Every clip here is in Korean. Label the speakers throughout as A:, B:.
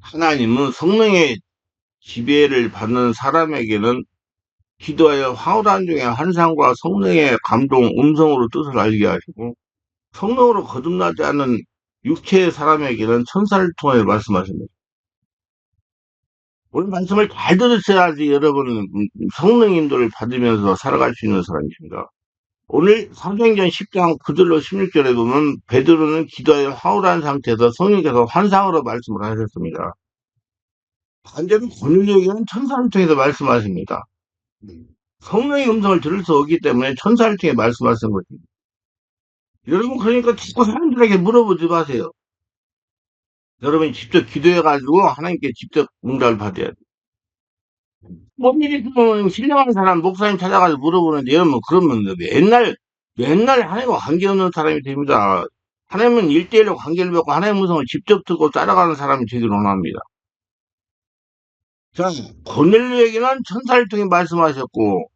A: 하나님은 성령의 지배를 받는 사람에게는 기도하여 황홀한 중에 환상과 성령의 감동, 음성으로 뜻을 알게 하시고 성령으로 거듭나지 않는 육체의 사람에게는 천사를 통해 말씀하십니다. 오늘 말씀을 잘 들으셔야지 여러분은 성령 인도를 받으면서 살아갈 수 있는 사람이십니다. 오늘 사도행전 10장 9절로 16절에 보면 베드로는 기도하여 황홀한 상태에서 성령께서 환상으로 말씀을 하셨습니다. 반대로 고넬료에게는 천사를 통해서 말씀하십니다. 성령의 음성을 들을 수 없기 때문에 천사를 통해 말씀하신 거지. 여러분 그러니까 자꾸 사람들에게 물어보지 마세요. 여러분이 직접 기도해가지고 하나님께 직접 응답을 받아야 돼. 뭔 일이 있으면 신령한 사람 목사님 찾아가서 물어보는데 여러분 그러면 맨날 하나님과 관계없는 사람이 됩니다. 하나님은 1대1로 관계를 맺고 하나님의 음성을 직접 듣고 따라가는 사람이 되기를 원합니다. 자, 고넬료에게는 천사를 통해 말씀하셨고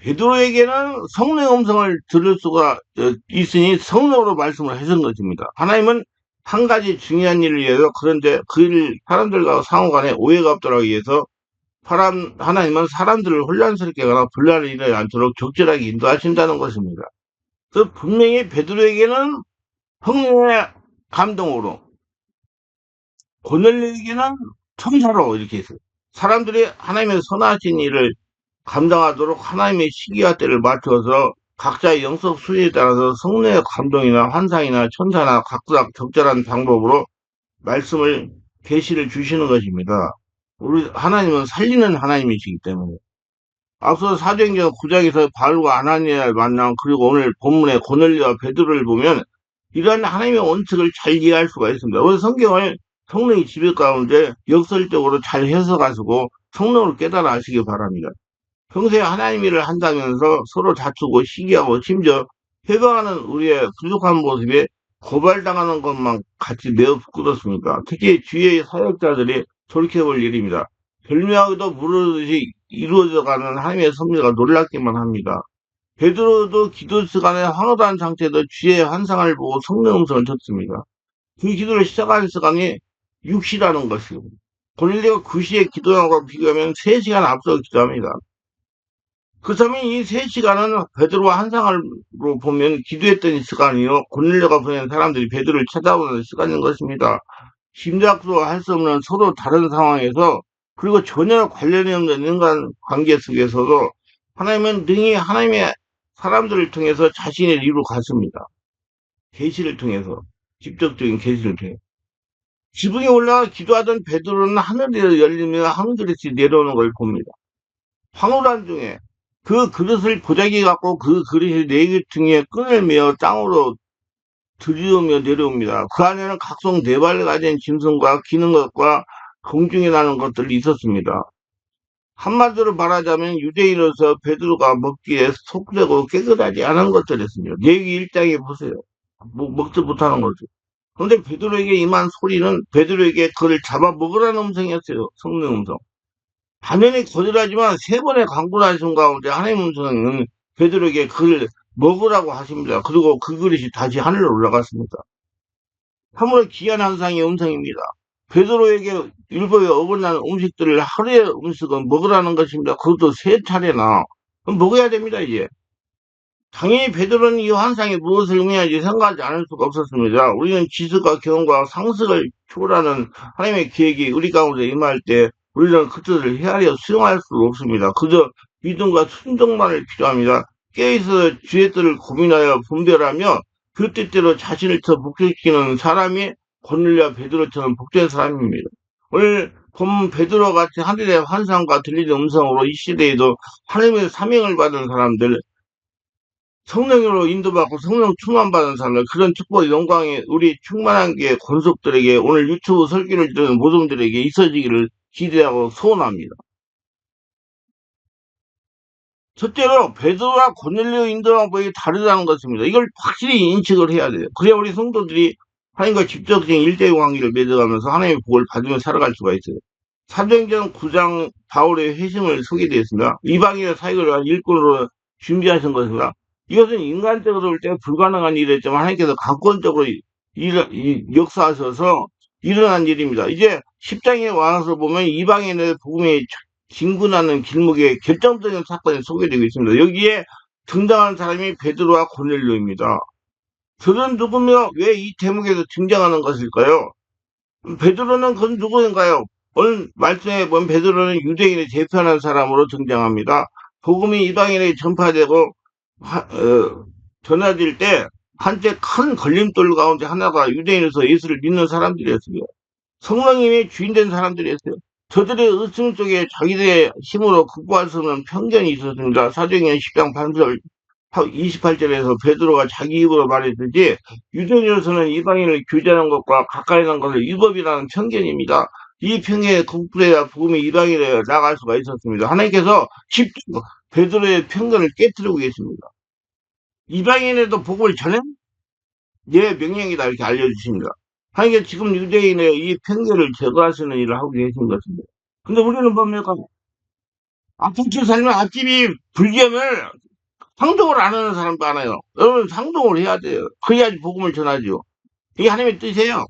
A: 베드로에게는 성령의 음성을 들을 수가 있으니 성령으로 말씀을 하신 것입니다. 하나님은 한 가지 중요한 일을 위해서 그런데 그 일을 사람들과 상호간에 오해가 없도록 위해서 하나님은 사람들을 혼란스럽게 하거나 분란을 일어나지 않도록 적절하게 인도하신다는 것입니다. 그 분명히 베드로에게는 성령의 감동으로 고넬료에게는 천사로 이렇게 했어요. 사람들이 하나님의 선하신 일을 감당하도록 하나님의 시기와 때를 맞춰서 각자의 영적 수준에 따라서 성령의 감동이나 환상이나 천사나 각각 적절한 방법으로 말씀을 계시를 주시는 것입니다. 우리 하나님은 살리는 하나님이시기 때문에 앞서 사도행전 9장에서 바울과 아나니아를 만남 그리고 오늘 본문의 고넬료와 베드로를 보면 이러한 하나님의 원칙을 잘 이해할 수가 있습니다. 오늘 성경을 성령의 지배 가운데 역설적으로 잘 해석하시고 성령을 깨달아 하시기 바랍니다. 평소에 하나님 일을 한다면서 서로 다투고 시기하고 심지어 해방하는 우리의 부족한 모습에 고발당하는 것만 같이 매우 부끄럽습니까? 특히 주위의 사역자들이 돌이켜볼 일입니다. 별명하고도 무르듯이 이루어져가는 하나님의 섭리가 놀랍기만 합니다. 베드로도 기도 시간에 황홀한 상태에서 주의 환상을 보고 성령 음성을 듣습니다. 그 기도를 시작하는 시간이 6시라는 것이고 고넬료가 9시에 기도하고 비교하면 3시간 앞서 기도합니다. 그렇다면 이 3시간은 베드로와 환상으로 보면 기도했던 시간이요. 고넬료가 보낸 사람들이 베드로를 찾아오는 시간인 것입니다. 짐작도 할 수 없는 서로 다른 상황에서 그리고 전혀 관련이 없는 인간 관계 속에서도 하나님은 능히 하나님의 사람들을 통해서 자신의 일로 갔습니다. 계시를 통해서 직접적인 계시를 통해 지붕에 올라가 기도하던 베드로는 하늘이 열리며 한 그릇이 내려오는 걸 봅니다. 황홀한 중에 그 그릇을 보자기 갖고 그 그릇이 4개 등에 끈을 매어 땅으로 들이오며 내려옵니다. 그 안에는 각종 4발을 가진 짐승과 기는 것과 공중에 나는 것들이 있었습니다. 한마디로 말하자면 유대인으로서 베드로가 먹기에 속되고 깨끗하지 않은 것들이었습니다. 레위 1장에 보세요. 먹지 못하는 거죠. 그런데 베드로에게 임한 소리는 베드로에게 그를 잡아 먹으라는 음성이었어요. 성령 음성. 당연히 거절하지만 3번의 강군하신 가운데 하나님 음성은 베드로에게 그를 먹으라고 하십니다. 그리고 그 그릇이 다시 하늘로 올라갔습니다. 참으로 귀한 한상의 음성입니다. 베드로에게 율법에 어긋나는 음식들을 하루의 음식은 먹으라는 것입니다. 그것도 3차례나. 그럼 먹어야 됩니다, 이제. 당연히 베드로는 이 환상이 무엇을 의미하는지 생각하지 않을 수가 없었습니다. 우리는 지식과 경험과 상식을 초월하는 하나님의 계획이 우리 가운데 임할 때 우리는 그 뜻을 헤아려 수용할 수 없습니다. 그저 믿음과 순종만을 필요합니다. 깨어있어 주의 뜻을 고민하여 분별하며 그 뜻대로 자신을 더 복종시키는 사람이 고넬료와 베드로처럼 복된 사람입니다. 오늘 본 베드로 같이 하늘의 환상과 들리는 음성으로 이 시대에도 하나님의 사명을 받은 사람들 성령으로 인도받고 성령 충만받은 사람들 그런 축복 영광이 우리 충만한 게 권속들에게 오늘 유튜브 설교를 듣는 모든 분들에게 있어지기를 기대하고 소원합니다. 첫째로 베드로와 고넬료 인도한 법이 다르다는 것입니다. 이걸 확실히 인식을 해야 돼요. 그래야 우리 성도들이 하나님과 직접적인 일대의 관계를 맺어가면서 하나님의 복을 받으며 살아갈 수가 있어요. 사도행전 9장 바울의 회심을 소개되었습니다. 이방인의 사역을 위한 일꾼으로 준비하신 것입니다. 이것은 인간적으로 볼 때 불가능한 일이었지만 하나님께서 강권적으로 역사하셔서 일어난 일입니다. 이제 10장에 와서 보면 이방인의 복음이 진군하는 길목에 결정적인 사건이 소개되고 있습니다. 여기에 등장한 사람이 베드로와 고넬료입니다. 저는 누구며 왜 이 대목에서 등장하는 것일까요? 베드로는 그건 누구인가요? 오늘 말씀에 보면 베드로는 유대인을 대표하는 사람으로 등장합니다. 복음이 이방인에게 전파되고 전해질 때 한때 큰 걸림돌 가운데 하나가 유대인에서 예수를 믿는 사람들이었어요. 성령님이 주인된 사람들이었어요. 저들의 의심 속에 자기들의 힘으로 극복할 수 없는 편견이 있었습니다. 사도행전 10장 28절에서 베드로가 자기 입으로 말했듯이 유대인으로서는 이방인을 교제하는 것과 가까이 하는 것을 율법이라는 편견입니다. 이 편견에 극복해야 복음이 이방인에 나갈 수가 있었습니다. 하나님께서 직접 베드로의 편견을 깨뜨리고 계십니다. 이방인에도 복음을 전해 내 명령이다 이렇게 알려주십니다. 하나님께서 지금 유대인의 이 편견을 제거하시는 일을 하고 계신 것입니다. 근데 우리는 뭡니까? 앞집에 살면 앞집이 불교면 상종을 안 하는 사람도 많아요. 여러분 상종을 해야 돼요. 그래야지 복음을 전하죠. 이게 하나님의 뜻이에요.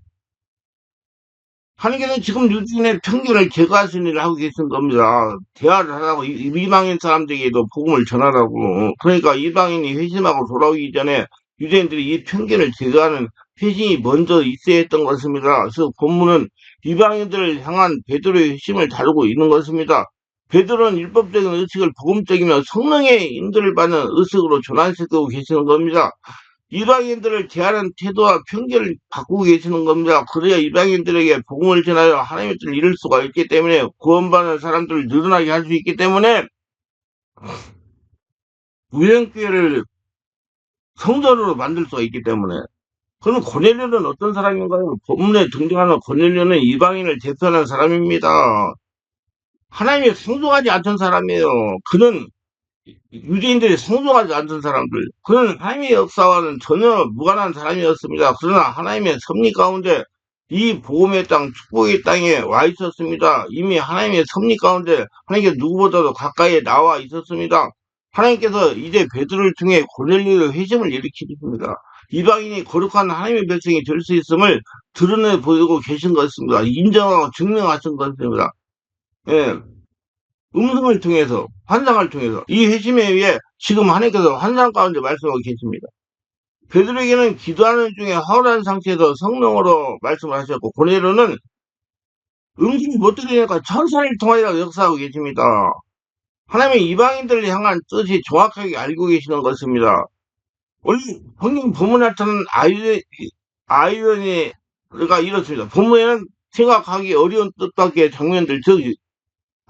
A: 하나님께서 지금 유대인의 편견을 제거하시는 일을 하고 계신 겁니다. 대화를 하라고 이방인 사람들에게도 복음을 전하라고. 그러니까 이방인이 회심하고 돌아오기 전에 유대인들이 이 편견을 제거하는 회심이 먼저 있어야 했던 것입니다. 그래서 본문은 이방인들을 향한 베드로의 회심을 다루고 있는 것입니다. 베드로는 율법적인 의식을 복음적이며 성령의 인도를 받는 의식으로 전환시키고 계시는 겁니다. 이방인들을 대하는 태도와 편견을 바꾸고 계시는 겁니다. 그래야 이방인들에게 복음을 전하여 하나님의 뜻을 이룰 수가 있기 때문에 구원받는 사람들을 늘어나게 할 수 있기 때문에 우연교회를 성전으로 만들 수가 있기 때문에 그럼 고넬료는 어떤 사람인가요? 본문에 등장하는 고넬료는 이방인을 대표하는 사람입니다. 하나님이 상종하지 않던 사람이에요. 그는 유대인들이 상종하지 않던 사람들, 그는 하나님의 역사와는 전혀 무관한 사람이었습니다. 그러나 하나님의 섭리 가운데 이 복음의 땅, 축복의 땅에 와 있었습니다. 이미 하나님의 섭리 가운데 하나님께 누구보다도 가까이에 나와 있었습니다. 하나님께서 이제 베드로를 통해 고넬료의 회심을 일으키십니다. 이방인이 거룩한 하나님의 백성이 될 수 있음을 드러내 보이고 계신 것입니다. 인정하고 증명하신 것입니다. 예. 음성을 통해서, 환상을 통해서, 이 회심에 의해 지금 하나님께서 환상 가운데 말씀하고 계십니다. 베드로에게는 기도하는 중에 허울한 상태에서 성령으로 말씀을 하셨고, 고넬료는 음성이 못 들리니까 천사를 통하여 역사하고 계십니다. 하나님의 이방인들을 향한 뜻이 정확하게 알고 계시는 것입니다. 원래 성경 본문에 나타나는 아이러니가 이렇습니다. 본문에는 생각하기 어려운 뜻밖의 장면들, 즉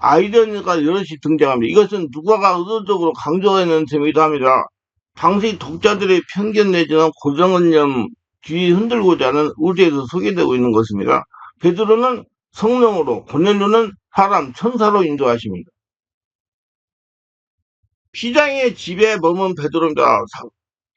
A: 아이러니가 여럿이 등장합니다. 이것은 누가가 의도적으로 강조하는 셈이기도 합니다. 당시 독자들의 편견 내지는 고정관념 뒤 흔들고자 하는 의지에서 소개되고 있는 것입니다. 베드로는 성령으로, 고넬료는 사람, 천사로 인도하십니다. 피장의 집에 머문 베드로입니다.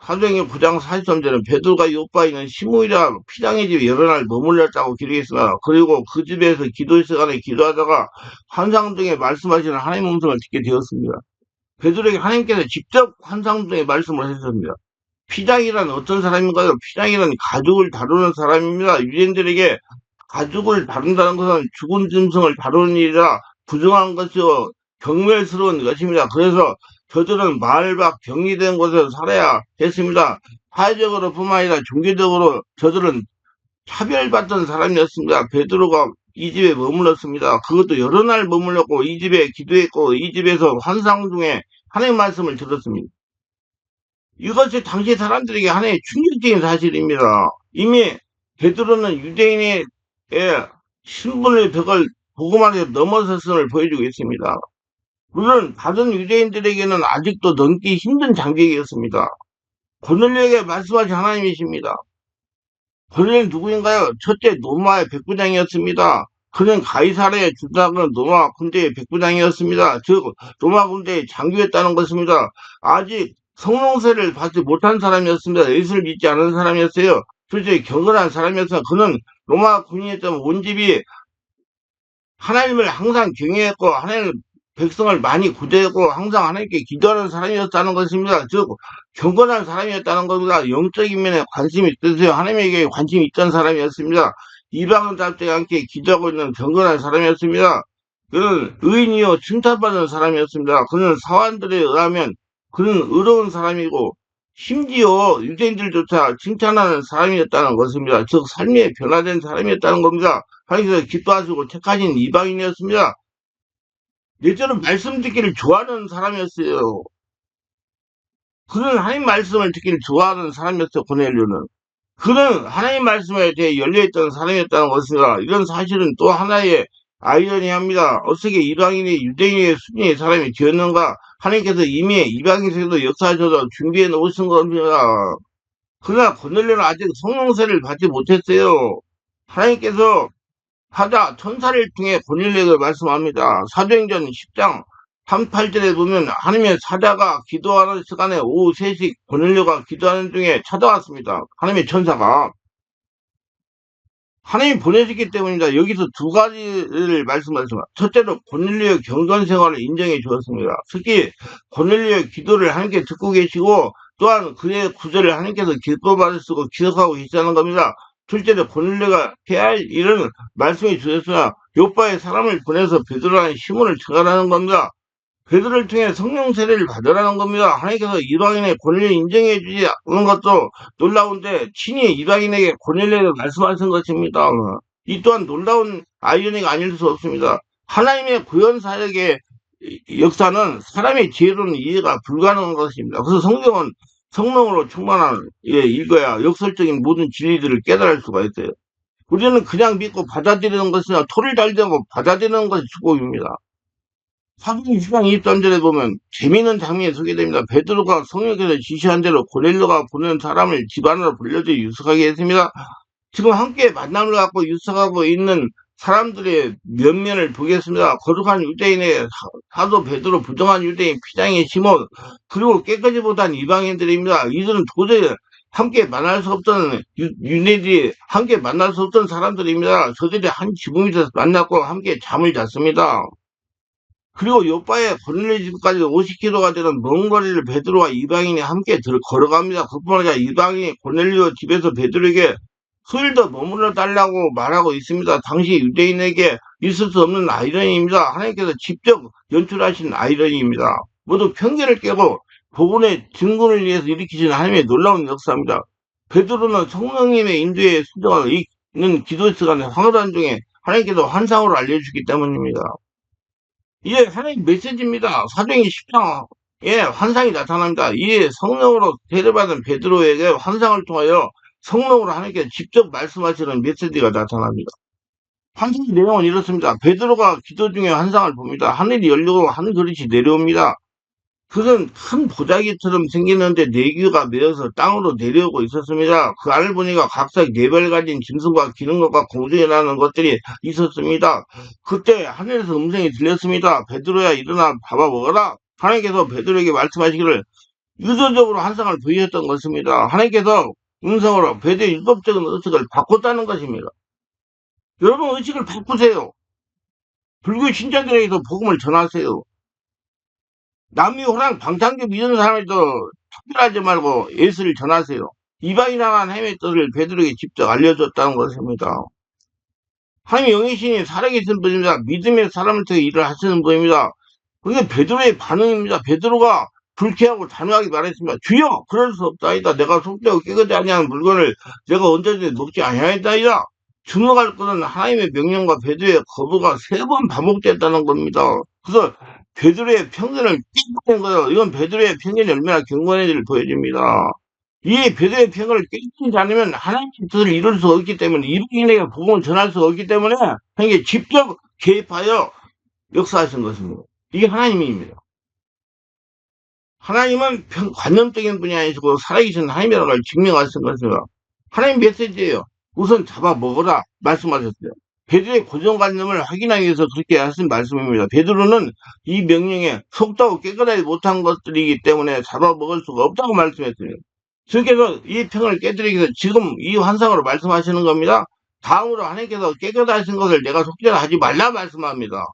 A: 사도행전 9장 43절은 베드로가 요바에 있는 시므이라 피장의 집에 여러 날 머물렀다고 기록했으나 그리고 그 집에서 기도 시간에 기도하다가 환상 중에 말씀하시는 하나님의 음성을 듣게 되었습니다. 베드로에게 하나님께서 직접 환상 중에 말씀을 하셨습니다. 피장이란 어떤 사람인가요? 피장이란 가족을 다루는 사람입니다. 유대인들에게 가족을 다룬다는 것은 죽은 짐승을 다루는 일이라 부정한 것이요 경멸스러운 것입니다. 그래서 저들은 마을 밖 격리된 곳에서 살아야 했습니다. 사회적으로 뿐만 아니라 종교적으로 저들은 차별받던 사람이었습니다. 베드로가 이 집에 머물렀습니다. 그것도 여러 날 머물렀고 이 집에 기도했고 이 집에서 환상 중에 하나님의 말씀을 들었습니다. 이것이 당시 사람들에게 하나의 충격적인 사실입니다. 이미 베드로는 유대인의 신분의 벽을 복음안에서 넘어섰음을 보여주고 있습니다. 물론 다른 유대인들에게는 아직도 넘기 힘든 장벽이었습니다. 고넬료에게 말씀하신 하나님이십니다. 고넬료는 누구인가요? 첫째 로마의 백부장이었습니다. 그는 가이사르의 주둔하는 로마 군대의 백부장이었습니다. 즉 로마 군대의 장교였다는 것입니다. 아직 성령세를 받지 못한 사람이었습니다. 예수를 믿지 않은 사람이었어요. 그래서 경건한 사람이었어요. 그는 로마 군인이었던 온 집이 하나님을 항상 경외했고 하나님 백성을 많이 구제했고 항상 하나님께 기도하는 사람이었다는 것입니다. 즉 경건한 사람이었다는 겁니다. 영적인 면에 관심이 있으세요. 하나님에게 관심이 있던 사람이었습니다. 이방인답지 않게 기도하고 있는 경건한 사람이었습니다. 그는 의인이요 칭찬받는 사람이었습니다. 그는 사환들에 의하면 그는 의로운 사람이고 심지어 유대인들조차 칭찬하는 사람이었다는 것입니다. 즉 삶의 변화된 사람이었다는 겁니다. 하나님께서 기뻐하시고 택하신 이방인이었습니다. 예전은 말씀 듣기를 좋아하는 사람이었어요. 그는 하나님 말씀을 듣기를 좋아하는 사람이었어요. 고넬료는. 그는 하나님 말씀에 대해 열려있던 사람이었다는 것입니다. 이런 사실은 또 하나의 아이러니합니다. 어떻게 이방인이 유대인의 순위의 사람이 되었는가? 하나님께서 이미 이방인에게도 역사하셔서 준비해 놓으신 겁니다. 그러나 고넬료는 아직 성령세를 받지 못했어요. 하나님께서 천사를 통해 고넬료에게 말씀합니다. 사도행전 10장 38절에 보면 하나님의 사자가 기도하는 시간에 오후 3시 고넬료가 기도하는 중에 찾아왔습니다. 하나님의 천사가. 하나님이 보내셨기 때문입니다. 여기서 두 가지를 말씀하셨습니다. 첫째로 고넬료의 경건 생활을 인정해 주었습니다. 특히 고넬료의 기도를 하나님께 듣고 계시고 또한 그의 구절을 하나님께서 기뻐받으시고 기억하고 계시다는 겁니다. 둘째로 고넬료가 해야 할 일은 말씀해 주셨으나 요바에 사람을 보내서 베드로라는 시몬을 청하라는 겁니다. 베드로를 통해 성령 세례를 받으라는 겁니다. 하나님께서 이방인의 권리를 인정해 주지 않는 것도 놀라운데 친히 이방인에게 권리를 말씀하신 것입니다. 이 또한 놀라운 아이러니가 아닐 수 없습니다. 하나님의 구원 사역의 역사는 사람의 지혜로는 이해가 불가능한 것입니다. 그래서 성경은 성령으로 충만한 읽어야 역설적인 모든 진리들을 깨달을 수가 있어요. 우리는 그냥 믿고 받아들이는 것이나 토를 달대고 받아들이는 것이 축복입니다. 사도행 10장 23절에 보면 재미있는 장면이 소개됩니다. 베드로가 성령께서 지시한 대로 고넬료가 보낸 사람을 집 안으로 불려서 유숙하게 했습니다. 지금 함께 만남을 갖고 유숙하고 있는 사람들의 면면을 보겠습니다. 거룩한 유대인의 사도 베드로, 부정한 유대인 피장의 시몬, 그리고 깨끗이 못한 이방인들입니다. 이들은 도저히 함께 만날 수 없던 유대인들이 함께 만날 수 없던 사람들입니다. 저들이 한 지붕에서 만났고 함께 잠을 잤습니다. 그리고 요바의 고넬료 집까지 50km가 되는 먼 거리를 베드로와 이방인이 함께 걸어갑니다. 그뿐 아니라 이방인이 고넬료 집에서 베드로에게 수일 더 머물러 달라고 말하고 있습니다. 당시 유대인에게 있을 수 없는 아이러니입니다. 하나님께서 직접 연출하신 아이러니입니다. 모두 편견을 깨고 복음의 증거를 위해서 일으키신 하나님의 놀라운 역사입니다. 베드로는 성령님의 인도에 순종하고 있는 기도 시간에 황홀한 중에 하나님께서 환상으로 알려주기 때문입니다. 이게 하나님 메시지입니다. 사도행전 10장에 환상이 나타납니다. 이에 성령으로 세례받은 베드로에게 환상을 통하여 성령으로 하나님께 직접 말씀하시는 메시지가 나타납니다. 환상의 내용은 이렇습니다. 베드로가 기도 중에 환상을 봅니다. 하늘이 열리고 한 그릇이 내려옵니다. 그건 큰 보자기처럼 생기는데 네 귀가 메어서 땅으로 내려오고 있었습니다. 그 안을 보니까 각각 네 발 가진 짐승과 기는 것과 공중에 나는 것들이 있었습니다. 그때 하늘에서 음성이 들렸습니다. 베드로야 일어나 밥아 먹어라. 하나님께서 베드로에게 말씀하시기를 유도적으로 환상을 보이셨던 것입니다. 하나님께서 음성으로 베드로의 율법적인 의식을 바꿨다는 것입니다. 여러분 의식을 바꾸세요. 불교 신자들에게도 복음을 전하세요. 남미 호랑 방탕주 믿는 사람에도 특별하지 말고 예수를 전하세요. 이방인 하나님의 뜻을 베드로에게 직접 알려줬다는 것입니다. 하나님의 영이신이 살아계신 분입니다. 믿음의 사람을 통해 일을 하시는 분입니다. 그게 베드로의 반응입니다. 베드로가 불쾌하고 단호하게 말했습니다. 주여 그럴 수 없다이다. 내가 속되고 깨끗이 아니한 물건을 내가 언제든지 먹지 아니하였다이다. 주목할 것은 하나님의 명령과 베드로의 거부가 3번 반복됐다는 겁니다. 그래서 베드로의 편견을 깨고낸 거예요. 이건 베드로의 편견이 얼마나 경건한지를 보여줍니다. 이 베드로의 편견을 깨지 않으면 하나님의 뜻을 이룰 수 없기 때문에 이방인에게 복음을 전할 수 없기 때문에 하나님께 직접 개입하여 역사하신 것입니다. 이게 하나님입니다. 하나님은 관념적인 분이 아니시고 살아계신 하나님이라는 걸 증명하신 것입니다. 하나님 메시지예요. 우선 잡아 먹어라 말씀하셨어요. 베드로의 고정관념을 확인하기 위해서 그렇게 하신 말씀입니다. 베드로는 이 명령에 속다고 깨끗하지 못한 것들이기 때문에 잡아먹을 수가 없다고 말씀했습니다. 주께서 이 평을 깨뜨리기 위해서 지금 이 환상으로 말씀하시는 겁니다. 다음으로 하나님께서 깨끗하신 것을 내가 속죄를 하지 말라 말씀합니다.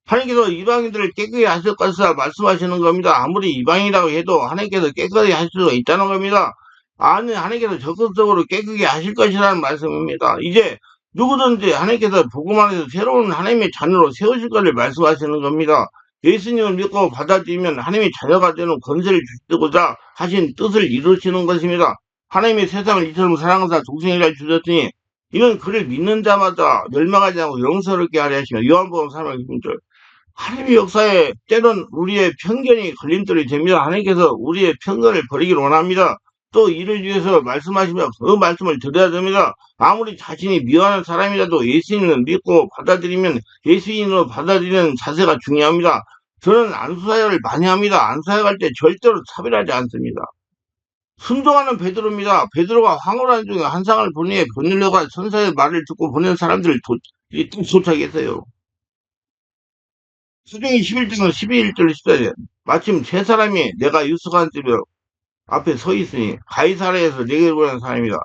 A: 하나님께서 이방인들을 깨끗이 하실 것이라 말씀하시는 겁니다. 아무리 이방인이라고 해도 하나님께서 깨끗이 하실 수가 있다는 겁니다. 아니 하나님께서 적극적으로 깨끗이 하실 것이라는 말씀입니다. 이제 누구든지 하나님께서 복음 안에서 새로운 하나님의 자녀로 세우실 것을 말씀하시는 겁니다. 예수님을 믿고 받아들이면 하나님의 자녀가 되는 권세를 주시고자 하신 뜻을 이루시는 것입니다. 하나님의 세상을 이처럼 사랑하사 독생이라 주셨으니 이는 그를 믿는 자마다 멸망하지 않고 영생롭게 하려 하시며 요한복음 3장 16절. 하나님의 역사에 때론 우리의 편견이 걸림돌이 됩니다. 하나님께서 우리의 편견을 버리기를 원합니다. 또 이를 위해서 말씀하시며 그 말씀을 들어야 됩니다. 아무리 자신이 미워하는 사람이라도 예수님을 믿고 받아들이면 예수님으로 받아들이는 자세가 중요합니다. 저는 안수사역을 많이 합니다. 안수사역할 때 절대로 차별하지 않습니다. 순종하는 베드로입니다. 베드로가 황홀한 중에 한상을 보내 고넬료가 천사의 말을 듣고 보낸 사람들을 도착했어요. 수령이 11장 12절 14절. 마침 세 사람이 내가 유숙한 집 앞에 서 있으니 가이사랴에서 내게 보낸 사람이다.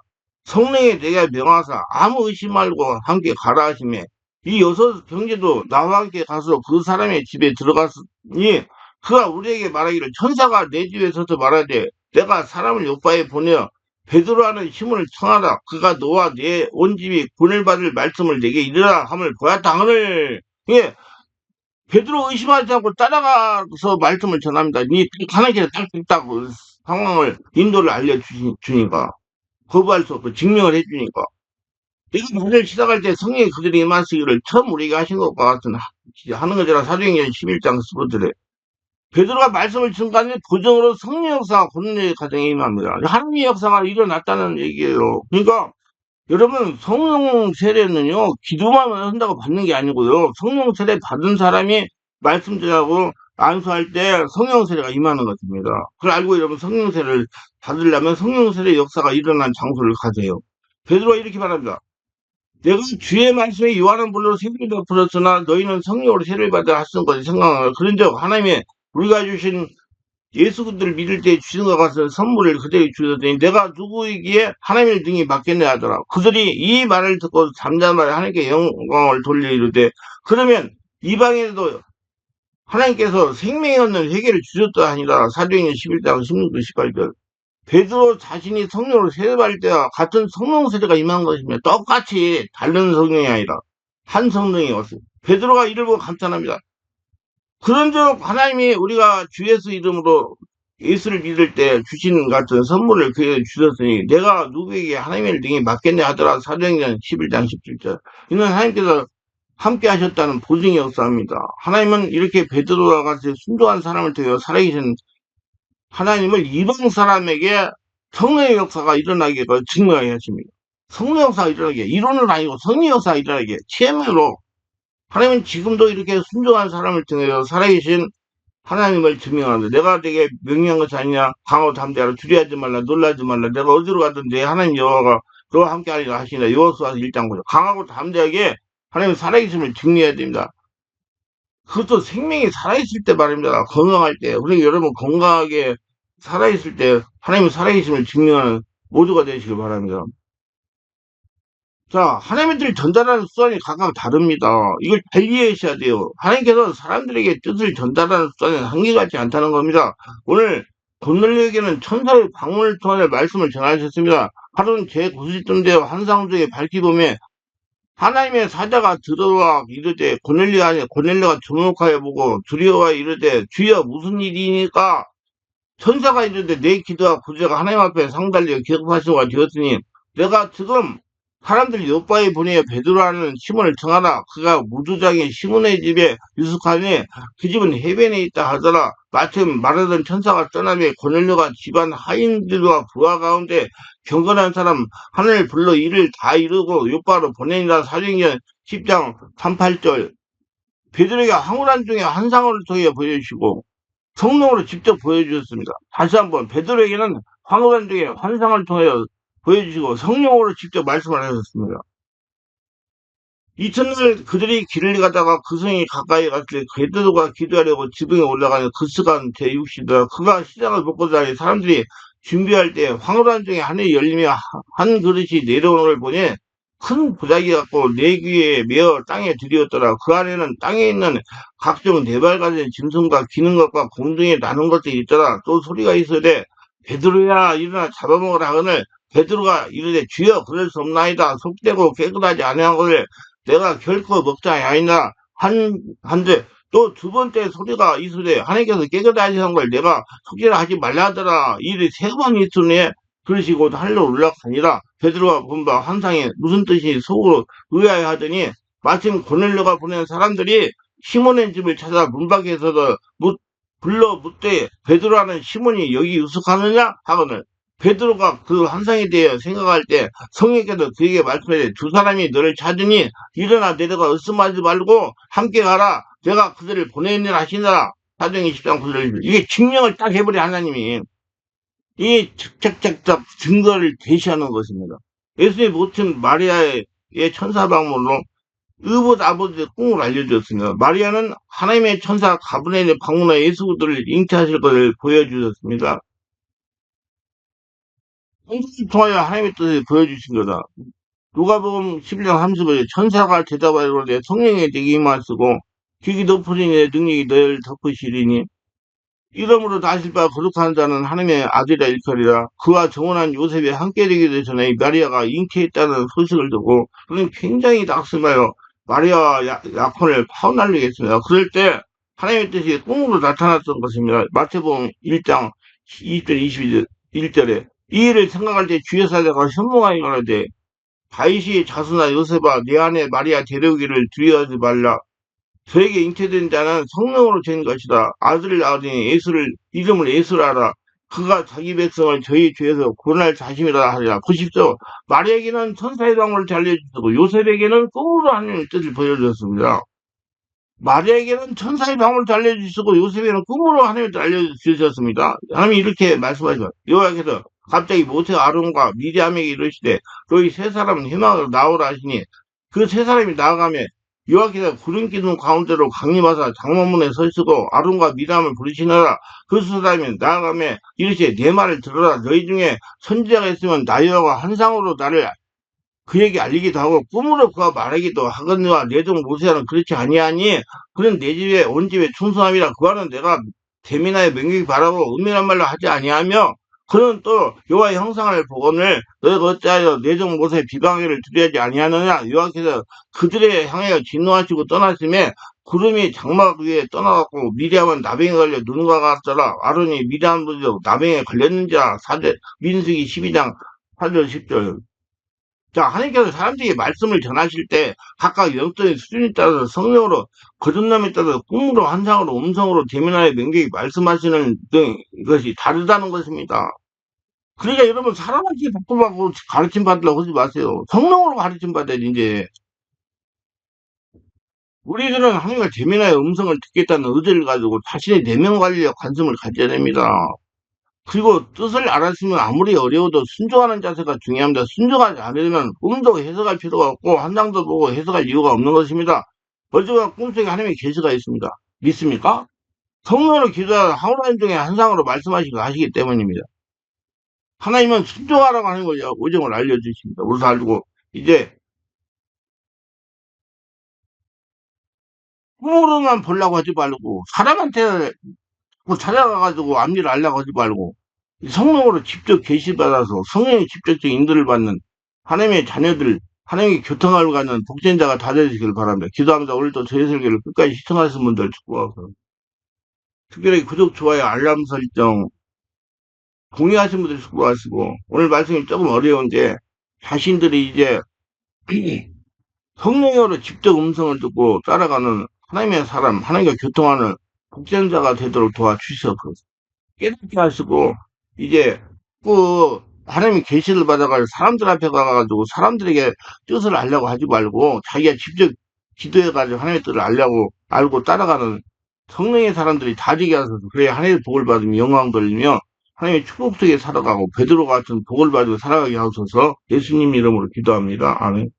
A: 성령이 내게 명하사 아무 의심 말고 함께 가라 하시매 이 여섯 형제도 나와 함께 가서 그 사람의 집에 들어갔으니 그가 우리에게 말하기를 천사가 내 집에 서서 말하되 내가 사람을 요바에 보내어 베드로라는 시몬을 청하라. 그가 너와 내 온 집이 구원을 받을 말씀을 내게 이르라 함을 보았다 하늘. 예, 베드로 의심하지 않고 따라가서 말씀을 전합니다. 하나님께서 딱 상황을 인도를 알려주니까 거부할 수 없고 증명을 해주니까 내가 말을 시작할 때 성령이 그들이 임하시기를 처음 우리에게 하신 것과 같은 하는 것이라 사도행전 11장 15절에 베드로가 말씀을 증거하는 보정으로 성령 역사가 권능의 가정에 임합니다. 하나님의 역사가 일어났다는 얘기예요. 그러니까 여러분 성령 세례는요 기도만 한다고 받는 게 아니고요 성령 세례 받은 사람이 말씀 전하고 안수할 때 성령 세례가 임하는 것입니다. 그걸 알고 여러분 성령 세례를 받으려면 성령 세례 역사가 일어난 장소를 가세요. 베드로가 이렇게 말합니다. 내가 주의 말씀에 요한은 물론 세례를 베풀었으나 너희는 성령으로 세례를 받아 하시는 것을 생각하라. 그런즉 하나님의 우리가 주신 예수 그들을 믿을 때 주신 것 같은 선물을 그들에게 주셨더니 내가 누구에게 하나님을 등이 맡겠네 하더라. 그들이 이 말을 듣고 잠잠하여 하나님께 영광을 돌려 이르되 그러면 이방에도 하나님께서 생명이 없는 회개를 주셨다 하니라. 사도행전 11장 16절 18절. 베드로 자신이 성령으로 세례받을 때와 같은 성령 세례가 임한 것이며 똑같이 다른 성령이 아니라 한 성령이 왔어요. 베드로가 이를 보고 감탄합니다. 그런즉 하나님이 우리가 주 예수 이름으로 예수를 믿을 때 주신 같은 선물을 그에게 주셨으니 내가 누구에게 하나님의 등에 맡겠네 하더라. 사도행전 11장 17절. 이는 하나님께서 함께 하셨다는 보증의 역사입니다. 하나님은 이렇게 베드로와 같이 순종한 사람을 통해 살아계신 하나님을 이방 사람에게 성령의 역사가 일어나게 증명하게 하십니다. 성령 역사가 일어나게 이론은 아니고 성령 역사가 일어나게 체험으로 하나님은 지금도 이렇게 순종한 사람을 통해서 살아계신 하나님을 증명하는데 내가 되게 명령한 것이 아니냐 강하고 담대하라 두려워하지 말라 놀라지 말라 내가 어디로 가든 내 하나님 여호와가 너와 함께하리라 하시니라. 여호수아 1장 9절. 강하고 담대하게 하나님 살아계심을 증명해야 됩니다. 그것도 생명이 살아있을 때 말입니다. 건강할 때. 우리 여러분 건강하게 살아있을 때 하나님의 살아계심을 증명하는 모두가 되시길 바랍니다. 자, 하나님들이 전달하는 수단이 각각 다릅니다. 이걸 잘 이해하셔야 돼요. 하나님께서 사람들에게 뜻을 전달하는 수단은 한결같지 않다는 겁니다. 오늘 고넬료에게는 천사의 방문을 통해 말씀을 전하셨습니다. 하루는 제90점 되어 환상 중에 밝히보매 하나님의 사자가 들어와 이르되 고넬료가 주목하여 보고 두려워하여 이르되 주여 무슨 일이니까 천사가 이르되 내 기도와 구제가 하나님 앞에 상달려 기억하신 바 되었으니 내가 지금 사람들이 요바에 보내어 베드로라는 시몬을 청하라. 그가 무두장의 시몬의 집에 유숙하니 그 집은 해변에 있다 하더라. 마침 말하던 천사가 떠나며 고넬료가 집안 하인들과 부하 가운데 경건한 사람 하나를 불러 이를 다 이루고 요바로 보내니라. 사도행전 10장 38절. 베드로가 황홀한 중에 환상을 통해 보여주시고 성령으로 직접 보여주셨습니다. 다시 한번 베드로에게는 황홀한 중에 환상을 통해 보여주시고 성령으로 직접 말씀을 하셨습니다. 이튿날 그들이 길을 가다가 그 성이 가까이 갔을 때 베드로가 기도하려고 지붕에 올라가는 그 시간 제6시더라. 그가 시장을 벗고 다니 사람들이 준비할 때 황홀한 중에 하늘이 열리며 한 그릇이 내려오는 걸 보니 큰 보자기 같고 네 귀에 메어 땅에 들이었더라. 그 안에는 땅에 있는 각종 네발 가진 짐승과 기는 것과 공중에 나는 것들이 있더라. 또 소리가 있어되 베드로야 일어나 잡아먹으라 하거늘 베드로가 이르되 주여 그럴 수 없나이다. 속되고 깨끗하지 아니한 것을 내가 결코 먹자 하였나 한데 또 두 번째 소리가 이르되 하나님께서 깨끗하지 않은 걸 내가 속죄를 하지 말라 하더라. 일이 세 번 있으니 그러시고 하늘로 올라가니라. 베드로가 본 바 환상이 무슨 뜻이 속으로 의아해하더니 마침 고넬료가 보낸 사람들이 시몬의 집을 찾아 문 밖에서도 불러 묻되 베드로라는 시몬이 여기 유숙하느냐 하거늘 베드로가 그 환상에 대해 생각할 때 성령께서 그에게 말씀하되 두 사람이 너를 찾으니 일어나 내려가 의심하지 말고 함께 가라. 내가 그들을 보내느라 하시니라. 사도행전 10장 9절. 이게 증명을 딱 해버려 하나님이. 이 착착착착 증거를 제시하는 것입니다. 예수의 모친 마리아의 천사 방문으로 의붓 아버지의 꿈을 알려주었습니다. 마리아는 하나님의 천사 가브리엘의 방문하여 예수를 잉태하실 것을 보여주셨습니다. 성경을 통하여 하나님의 뜻을 보여주신 거다. 누가복음 11장 30절에 천사가 대답하여 이르되 성령이 내게 임하시고 기기 덮으리니 내 능력이 너를 덮으시리니 이름으로 다실 바 거룩한 자는 하나님의 아들이라 일컬이라. 그와 정혼한 요셉이 함께 되기 전에 마리아가 잉태했다는 소식을 듣고 그는 굉장히 낙심하여 마리아와 약혼을 파혼하려겠습니다. 그럴 때 하나님의 뜻이 꿈으로 나타났던 것입니다. 마태복음 1장 20절 21절에 이 일을 생각할 때 주의 사자가 현몽하여 말하되 다윗의 자손아 요셉아 내 아내 마리아 데려오기를 두려워하지 말라. 저에게 잉태된 자는 성령으로 된 것이다. 아들을 낳으니 이름을 예수라 하라. 그가 자기 백성을 저희 죄에서 구원할 자심이라 하리라. 보십시오. 마리아에게는 천사의 방문을 알려주시고 요셉에게는 꿈으로 하나님의 뜻을 보여주셨습니다. 마리아에게는 천사의 방문을 알려주시고 요셉에게는 꿈으로 하나님의 뜻을 알려주셨습니다. 하나님이 이렇게 말씀하시죠. 여호와께서 갑자기 모세와 아론과 미디암에게 이르시되 너희 세 사람은 희망으로 나오라 하시니 그 세 사람이 나아가며 여호와께서 구름 기둥 가운데로 강림하사 장막문에 서시고 아론과 미람을 부르시느라 그 사람이 나아가며 이르시되 내 말을 들어라. 너희 중에 선지자가 있으면 나 여호와가 환상으로 나를 그에게 알리기도 하고 꿈으로 그가 말하기도 하거니와 내 종 모세는 그렇지 아니하니 그는 내 집에 온 집에 충성함이라. 그와는 내가 대민하여 명격히 바라고 은밀한 말로 하지 아니하며 그는 또 여호와의 형상을 보거늘 너희가 어찌하여 내 종 모세의 비방하기를 두려워하지 아니하느냐. 여호와께서 그들에 향하여 진노하시고 떠나심에 구름이 장막 위에 떠나갔고 미리암은 나병에 걸려 눈과 같더라. 아론이 미리암도 나병에 걸렸는지라. 민수기 12장 8절 10절. 자, 하나님께서 사람들에게 말씀을 전하실 때 각각 영적인 수준에 따라서 성령으로 거듭남에 따라서 꿈으로 환상으로 음성으로 대면하여 명백히 말씀하시는 등 것이 다르다는 것입니다. 그러니까 여러분 사람한테 바꿔받고 가르침 받으려고 하지 마세요. 성령으로 가르침 받아야지 이제. 우리들은 하나님과 대면하여 음성을 듣겠다는 의지를 가지고 자신의 내면 관리에 관심을 가져야 됩니다. 그리고 뜻을 알았으면 아무리 어려워도 순종하는 자세가 중요합니다. 순종하지 않으면 꿈도 해석할 필요가 없고 환상도 보고 해석할 이유가 없는 것입니다. 어제와 꿈속에 하나님의 계시가 있습니다. 믿습니까? 성령으로 기도하는 하루라인 중에 환상으로 말씀하시고 하시기 때문입니다. 하나님은 순종하라고 하는 거죠. 오정을 알려주십니다. 우리도 알고 이제 꿈으로만 보려고 하지 말고 사람한테 찾아가가지고 앞일을 알려고 하지 말고 성령으로 직접 계시받아서 성령의 직접적 인도를 받는 하나님의 자녀들, 하나님의 교통을 갖는 복전자가 다 되시길 바랍니다. 기도합니다. 오늘도 저희 설교를 끝까지 시청하신 분들 축복하고 특별히 구독, 좋아요, 알람 설정 공유하신 분들 축복하시고 오늘 말씀이 조금 어려운데 자신들이 이제 성령으로 직접 음성을 듣고 따라가는 하나님의 사람, 하나님과 교통하는 복전자가 되도록 도와주셔서 깨닫게 하시고 이제 그 하나님의 계시를 받아가지고 사람들 앞에 가가지고 사람들에게 뜻을 알려고 하지 말고 자기가 직접 기도해가지고 하나님의 뜻을 알고 따라가는 성령의 사람들이 다 되게 하셔서 그래야 하나님의 복을 받으며 영광 돌리며 하나님의 축복 속에 살아가고 베드로 같은 복을 받으며 살아가게 하셔서 예수님 이름으로 기도합니다. 아멘.